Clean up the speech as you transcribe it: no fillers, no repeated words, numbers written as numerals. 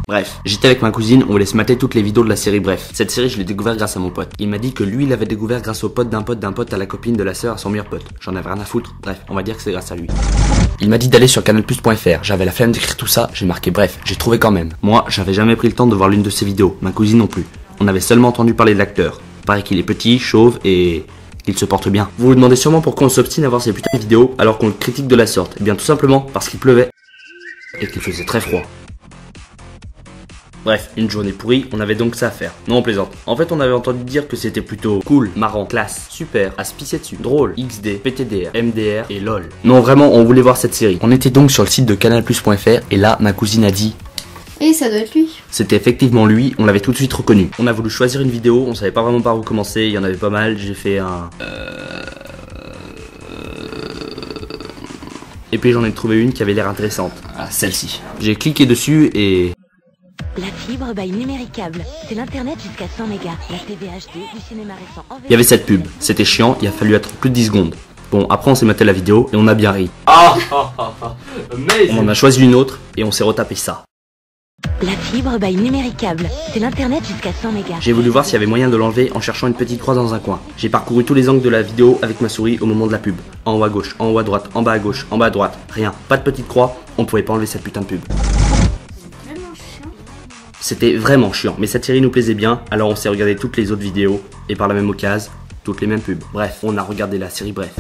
Bref, j'étais avec ma cousine, on voulait se mater toutes les vidéos de la série Bref. Cette série, je l'ai découvert grâce à mon pote. Il m'a dit que lui, il l'avait découvert grâce au pote d'un pote à la copine de la sœur à son meilleur pote. J'en avais rien à foutre. Bref, on va dire que c'est grâce à lui. Il m'a dit d'aller sur canalplus.fr. J'avais la flemme d'écrire tout ça, j'ai marqué Bref. J'ai trouvé quand même. Moi, j'avais jamais pris le temps de voir l'une de ses vidéos. Ma cousine non plus. On avait seulement entendu parler de l'acteur. Paraît qu'il est petit, chauve et qu'il se porte bien. Vous vous demandez sûrement pourquoi on s'obstine à voir ces putains de vidéos alors qu'on le critique de la sorte. Eh bien tout simplement parce qu'il pleuvait et qu'il faisait très froid. Bref, une journée pourrie, on avait donc ça à faire. Non, on plaisante. En fait, on avait entendu dire que c'était plutôt cool, marrant, classe, super, à se pisser dessus, drôle, XD, PTDR, MDR et LOL. Non, vraiment, on voulait voir cette série. On était donc sur le site de canalplus.fr et là, ma cousine a dit... Et ça doit être lui. C'était effectivement lui, on l'avait tout de suite reconnu. On a voulu choisir une vidéo, on savait pas vraiment par où commencer, il y en avait pas mal, j'ai fait un... Et puis j'en ai trouvé une qui avait l'air intéressante. Ah, celle-ci. J'ai cliqué dessus et... La fibre by Numéricable, c'est l'internet jusqu'à 100 mégas. La TV HD, du cinéma récent en Il y avait cette pub, c'était chiant, il a fallu attendre plus de 10 secondes. Bon, après on s'est maté la vidéo et on a bien ri. On en a choisi une autre et on s'est retapé ça. La fibre by Numéricable, c'est l'internet jusqu'à 100 mégas. J'ai voulu voir s'il y avait moyen de l'enlever en cherchant une petite croix dans un coin. J'ai parcouru tous les angles de la vidéo avec ma souris au moment de la pub. En haut à gauche, en haut à droite, en bas à gauche, en bas à droite. Rien, pas de petite croix, on pouvait pas enlever cette putain de pub. C'était vraiment chiant, mais cette série nous plaisait bien, alors on s'est regardé toutes les autres vidéos, et par la même occasion, toutes les mêmes pubs. Bref, on a regardé la série Bref.